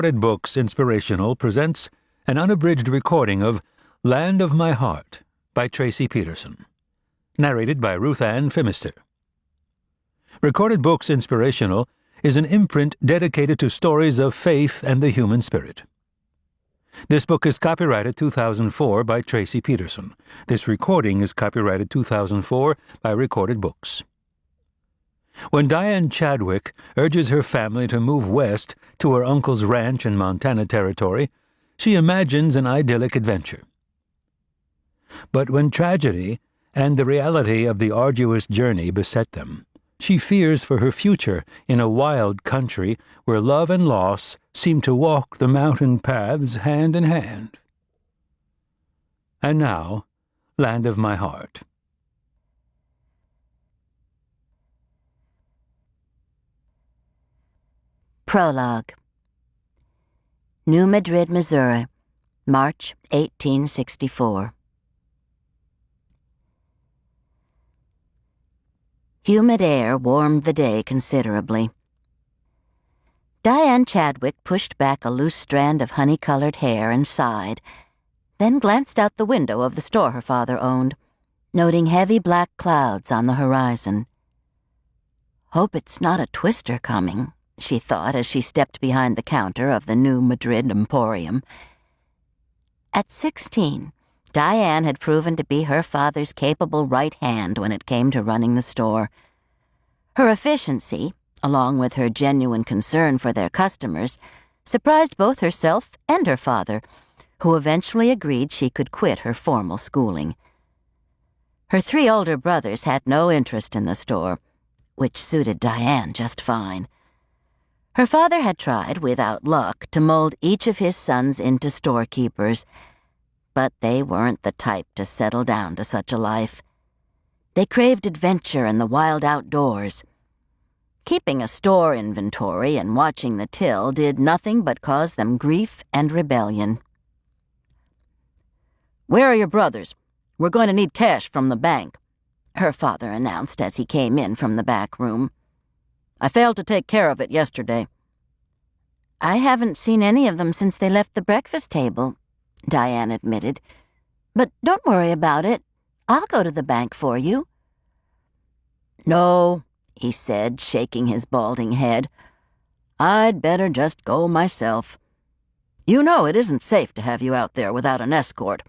Recorded Books Inspirational presents an unabridged recording of Land of My Heart by Tracie Peterson, narrated by Ruth Ann Phimister. Recorded Books Inspirational is an imprint dedicated to stories of faith and the human spirit. This book is copyrighted 2004 by Tracie Peterson. This recording is copyrighted 2004 by Recorded Books. When Diane Chadwick urges her family to move west to her uncle's ranch in Montana Territory, she imagines an idyllic adventure. But when tragedy and the reality of the arduous journey beset them, she fears for her future in a wild country where love and loss seem to walk the mountain paths hand in hand. And now, Land of My Heart. Prologue. New Madrid, Missouri, March 1864. Humid air warmed the day considerably. Diane Chadwick pushed back a loose strand of honey-colored hair and sighed, then glanced out the window of the store her father owned, noting heavy black clouds on the horizon. Hope it's not a twister coming, she thought as she stepped behind the counter of the New Madrid Emporium. At 16, Diane had proven to be her father's capable right hand when it came to running the store. Her efficiency, along with her genuine concern for their customers, surprised both herself and her father, who eventually agreed she could quit her formal schooling. Her 3 older brothers had no interest in the store, which suited Diane just fine. Her father had tried, without luck, to mold each of his sons into storekeepers, but they weren't the type to settle down to such a life. They craved adventure and the wild outdoors. Keeping a store inventory and watching the till did nothing but cause them grief and rebellion. "Where are your brothers? We're going to need cash from the bank," her father announced as he came in from the back room. "I failed to take care of it yesterday." "I haven't seen any of them since they left the breakfast table," Diane admitted. "But don't worry about it. I'll go to the bank for you." "No," he said, shaking his balding head. "I'd better just go myself. You know it isn't safe to have you out there without an escort.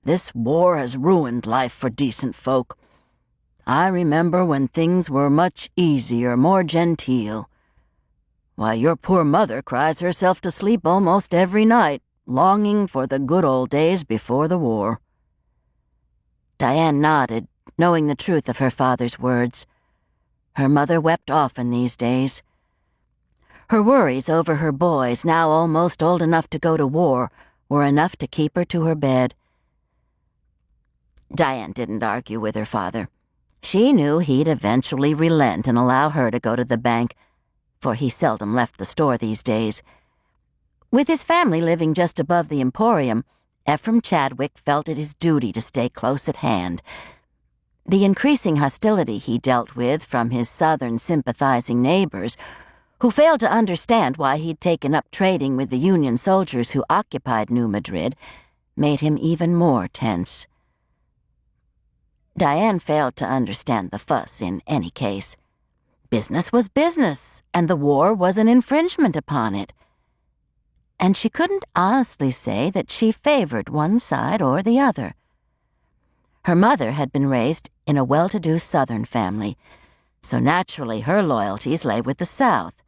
This war has ruined life for decent folk. I remember when things were much easier, more genteel. Why, your poor mother cries herself to sleep almost every night, longing for the good old days before the war." Diane nodded, knowing the truth of her father's words. Her mother wept often these days. Her worries over her boys, now almost old enough to go to war, were enough to keep her to her bed. Diane didn't argue with her father. She knew he'd eventually relent and allow her to go to the bank, for he seldom left the store these days. With his family living just above the Emporium, Ephraim Chadwick felt it his duty to stay close at hand. The increasing hostility he dealt with from his southern sympathizing neighbors, who failed to understand why he'd taken up trading with the Union soldiers who occupied New Madrid, made him even more tense. Diane failed to understand the fuss in any case. Business was business, and the war was an infringement upon it. And she couldn't honestly say that she favored one side or the other. Her mother had been raised in a well-to-do Southern family, so naturally her loyalties lay with the South.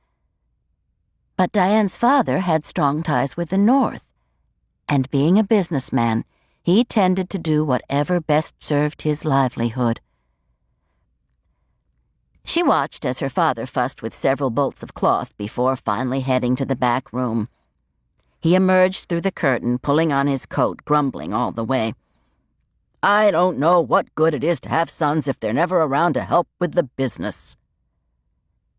But Diane's father had strong ties with the North, and being a businessman, he tended to do whatever best served his livelihood. She watched as her father fussed with several bolts of cloth before finally heading to the back room. He emerged through the curtain, pulling on his coat, grumbling all the way. "I don't know what good it is to have sons if they're never around to help with the business."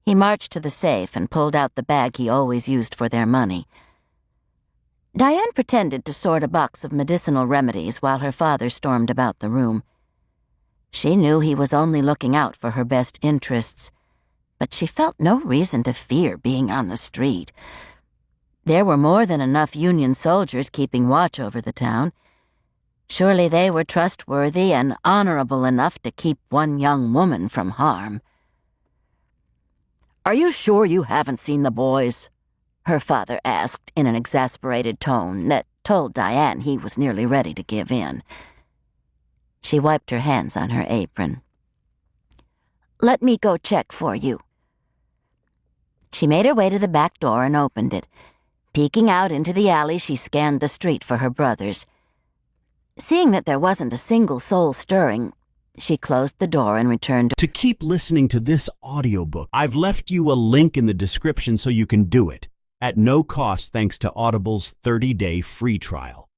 He marched to the safe and pulled out the bag he always used for their money. Diane pretended to sort a box of medicinal remedies while her father stormed about the room. She knew he was only looking out for her best interests, but she felt no reason to fear being on the street. There were more than enough Union soldiers keeping watch over the town. Surely they were trustworthy and honorable enough to keep one young woman from harm. "Are you sure you haven't seen the boys?" her father asked in an exasperated tone that told Diane he was nearly ready to give in. She wiped her hands on her apron. "Let me go check for you." She made her way to the back door and opened it. Peeking out into the alley, she scanned the street for her brothers. Seeing that there wasn't a single soul stirring, she closed the door and returned. To keep listening to this audiobook, I've left you a link in the description so you can do it, at no cost thanks to Audible's 30-day free trial.